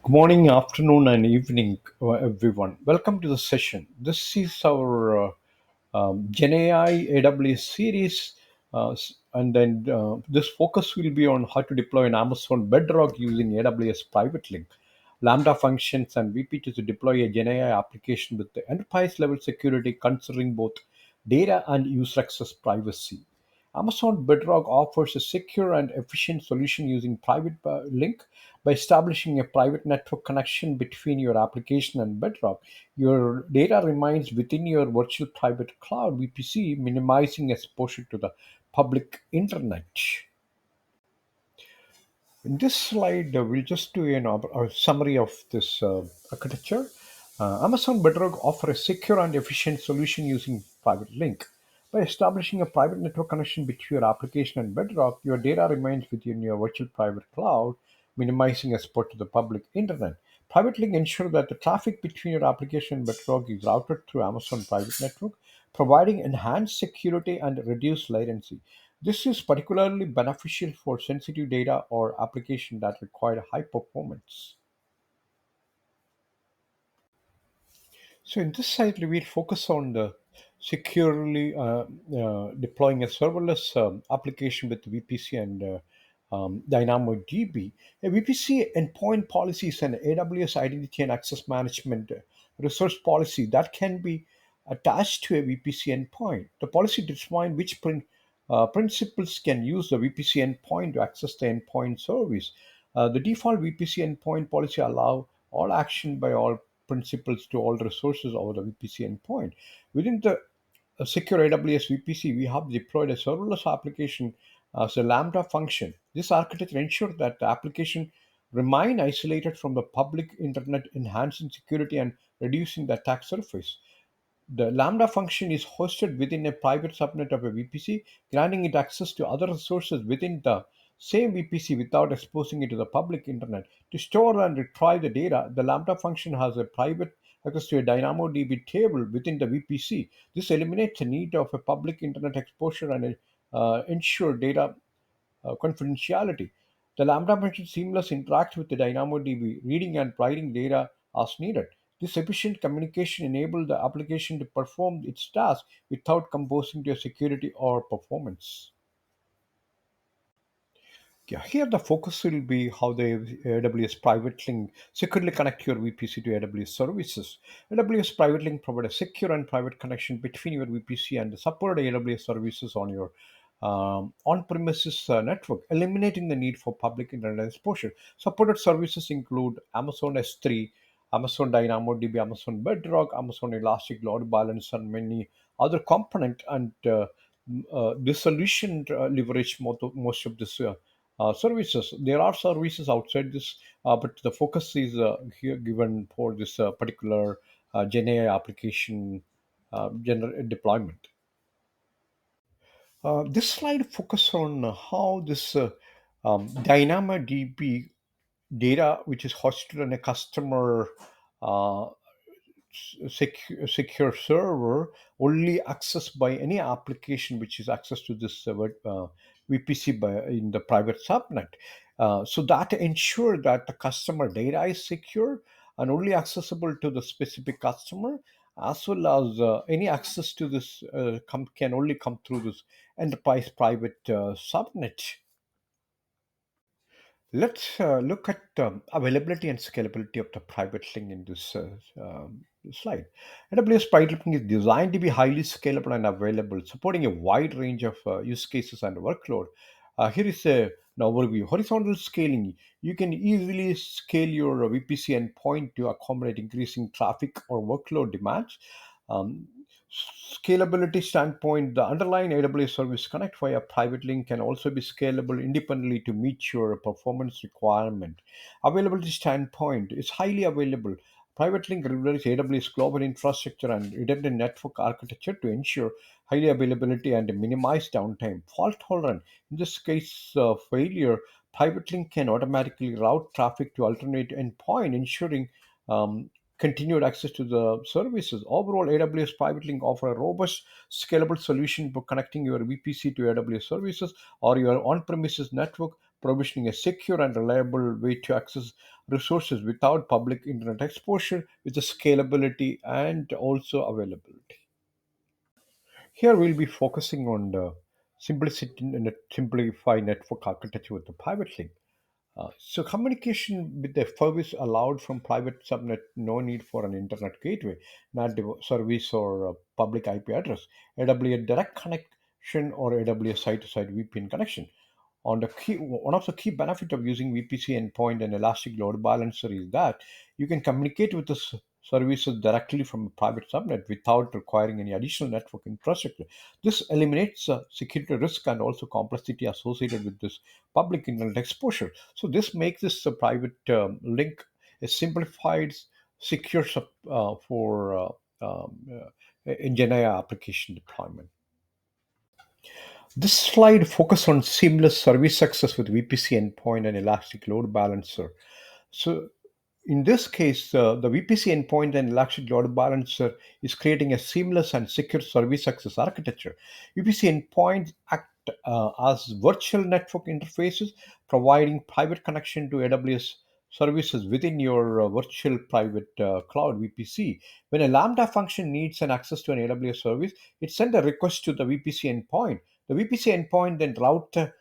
Good morning, afternoon, and evening, everyone. Welcome to the session. This is our Gen AI AWS series, and then this focus will be on how to deploy an Amazon BedRock using AWS Private Link, Lambda functions, and VPT to deploy a Gen AI application with the enterprise level security, considering both data and user access privacy. Amazon Bedrock offers a secure and efficient solution using private link. By establishing a private network connection between your application and Bedrock, your data remains within your virtual private cloud VPC, minimizing exposure to the public internet. In this slide, we'll just do a summary of this architecture. Amazon Bedrock offers a secure and efficient solution using private link. By establishing a private network connection between your application and Bedrock, your data remains within your virtual private cloud, minimizing export to the public internet. Private link ensures that the traffic between your application and Bedrock is routed through Amazon private network, providing enhanced security and reduced latency. This is particularly beneficial for sensitive data or applications that require high performance. So in this slide, we'll focus on the securely deploying a serverless application with VPC and DynamoDB. A VPC endpoint policy is an AWS identity and access management resource policy that can be attached to a VPC endpoint. The policy defines which principals can use the VPC endpoint to access the endpoint service. The default VPC endpoint policy allow all action by all principals to all resources over the VPC endpoint. Within the secure AWS VPC, we have deployed a serverless application as a Lambda function. This architecture ensures that the application remain isolated from the public internet, enhancing security and reducing the attack surface. The Lambda function is hosted within a private subnet of a VPC, granting it access to other resources within the same VPC without exposing it to the public internet. To store and retrieve the data, the Lambda function has a private access to a DynamoDB table within the VPC. This eliminates the need of a public internet exposure and ensure data confidentiality. The Lambda function seamless interacts with the DynamoDB, reading and writing data as needed. This efficient communication enables the application to perform its task without composing to security or performance. Yeah, here the focus will be how the AWS Private Link securely connect your VPC to AWS services. AWS Private Link provides a secure and private connection between your VPC and the supported AWS services on your on-premises network, eliminating the need for public internet exposure. Supported services include Amazon S3, Amazon DynamoDB, Amazon Bedrock, Amazon Elastic Load Balance, and many other components. And this solution leverage most of this services. There are services outside this, but the focus is here given for this particular Gen AI application deployment. This slide focuses on how this DynamoDB data, which is hosted on a customer uh, secure server, only accessed by any application which is access to this VPC in the private subnet. So that ensure that the customer data is secure and only accessible to the specific customer, as well as any access to this can only come through this enterprise private subnet. Let's look at availability and scalability of the private link in this slide. AWS Private Link is designed to be highly scalable and available, supporting a wide range of use cases and workload. Here is an overview. Horizontal scaling. You can easily scale your VPC endpoint to accommodate increasing traffic or workload demands. Um, Scalability standpoint, the underlying AWS Service Connect via private link can also be scalable independently to meet your performance requirement. Availability standpoint is highly available. Private link leverages AWS global infrastructure and redundant network architecture to ensure high availability and minimize downtime. Fault tolerant. In this case of failure, private link can automatically route traffic to alternate endpoint, ensuring um, continued access to the services. Overall, AWS Private Link offer a robust, scalable solution for connecting your VPC to AWS services or your on-premises network, provisioning a secure and reliable way to access resources without public internet exposure with the scalability and also availability. Here we'll be focusing on the simplicity and simplify network architecture with the private link. So communication with the service allowed from private subnet, no need for an internet gateway, not service or public IP address. AWS direct connection or AWS site-to-site VPN connection. One of the key benefit of using VPC endpoint and elastic load balancer is that you can communicate with the services directly from a private subnet without requiring any additional network infrastructure. This eliminates security risk and also complexity associated with this public internet exposure. So this makes this a private link a simplified, secure for engineer application deployment. This slide focuses on seamless service access with VPC endpoint and elastic load balancer. So in this case, the VPC endpoint and elastic load balancer is creating a seamless and secure service access architecture. VPC endpoints act as virtual network interfaces, providing private connection to AWS services within your virtual private cloud VPC. When a Lambda function needs an access to an AWS service, it sends a request to the VPC endpoint. The VPC endpoint then route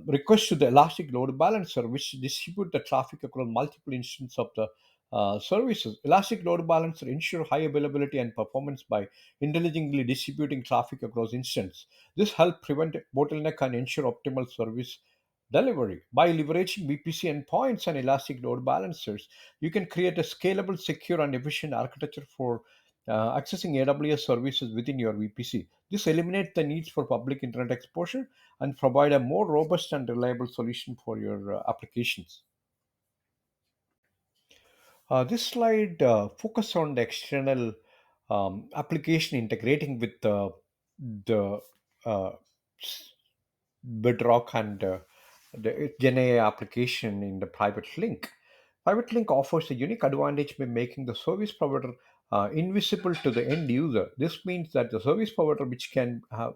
request to the elastic load balancer, which distribute the traffic across multiple instances of the services. Elastic load balancer ensure high availability and performance by intelligently distributing traffic across instances. This helps prevent bottleneck and ensure optimal service delivery. By leveraging VPC endpoints and elastic load balancers, you can create a scalable, secure, and efficient architecture for accessing AWS services within your VPC. This eliminates the needs for public internet exposure and provide a more robust and reliable solution for your applications. This slide focus on the external application integrating with the uh, BedRock and the GenAI application in the private link. Private link offers a unique advantage by making the service provider invisible to the end user. This means that the service provider, which can have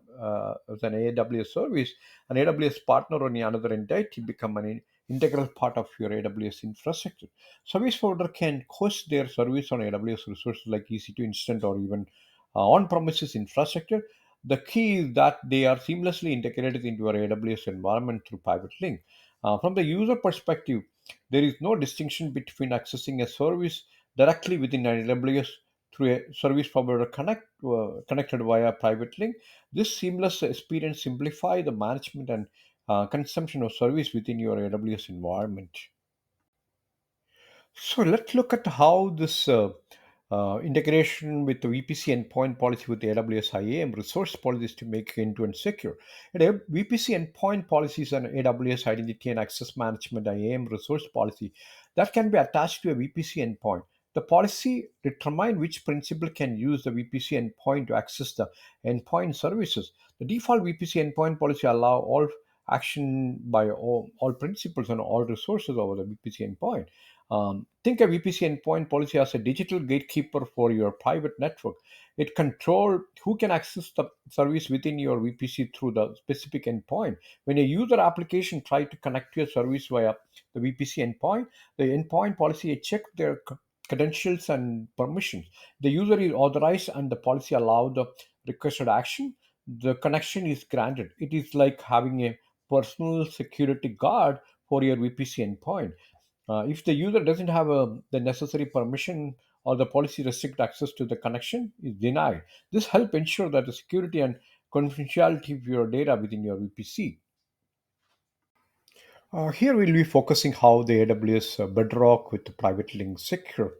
as an AWS service, an AWS partner or any another entity, become an integral part of your AWS infrastructure. Service provider can host their service on AWS resources like EC2 Instant or even on-premises infrastructure. The key is that they are seamlessly integrated into our AWS environment through private link. From the user perspective, there is no distinction between accessing a service directly within an AWS through a service provider connected via private link. This seamless experience simplify the management and consumption of service within your AWS environment. So let's look at how this integration with the VPC endpoint policy with the AWS IAM resource policies to make end-to-end secure. VPC endpoint policies and AWS identity and access management IAM resource policy that can be attached to a VPC endpoint. The policy determine which principal can use the VPC endpoint to access the endpoint services. The default VPC endpoint policy allow all action by all principals and all resources over the VPC endpoint. Think of VPC endpoint policy as a digital gatekeeper for your private network. It controls who can access the service within your VPC through the specific endpoint. When a user application try to connect to your service via the VPC endpoint, the endpoint policy check their credentials and permissions. The user is authorized and the policy allow the requested action. The connection is granted. It is like having a personal security guard for your VPC endpoint. If the user doesn't have the necessary permission or the policy restrict access to the connection is denied. This help ensure that the security and confidentiality of your data within your VPC. Here we'll be focusing how the AWS Bedrock with the private link secure.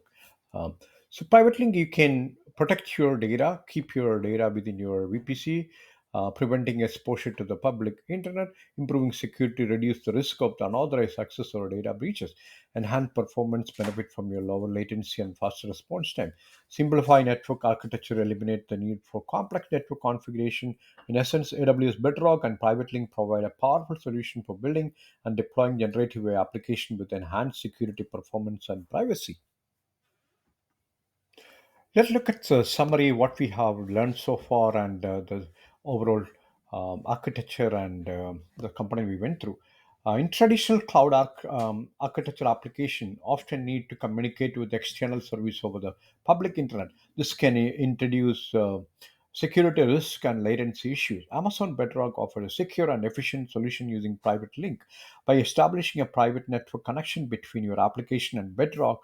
Um, so private link, you can protect your data, keep your data within your VPC, preventing exposure to the public internet, improving security, reduce the risk of the unauthorized access or data breaches, enhance performance, benefit from your lower latency and faster response time, simplify network architecture, eliminate the need for complex network configuration. In essence, AWS Bedrock and private link provide a powerful solution for building and deploying generative AI application with enhanced security, performance, and privacy. Let's look at the summary what we have learned so far and the overall architecture and the company we went through. In traditional cloud architecture application often need to communicate with external service over the public internet. This can introduce security risk and latency issues. Amazon Bedrock offers a secure and efficient solution using private link. By establishing a private network connection between your application and Bedrock,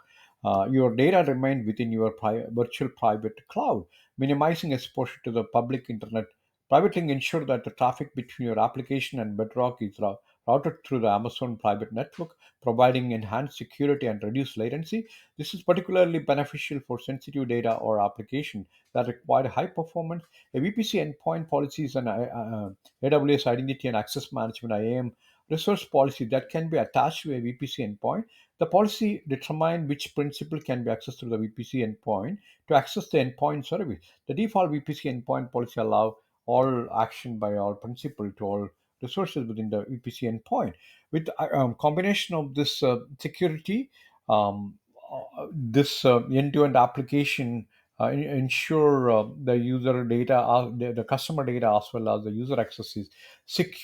your data remain within your virtual private cloud, minimizing exposure to the public internet. Private link ensure that the traffic between your application and Bedrock is routed through the Amazon private network, providing enhanced security and reduced latency. This is particularly beneficial for sensitive data or application that require high performance. A VPC endpoint policies and AWS Identity and Access Management (IAM) resource policy that can be attached to a VPC endpoint. The policy determines which principal can be accessed through the VPC endpoint to access the endpoint service. The default VPC endpoint policy allow all action by all principal to all resources within the VPC endpoint. With combination of this security, this end-to-end application ensure the user data, the customer data as well as the user access is secure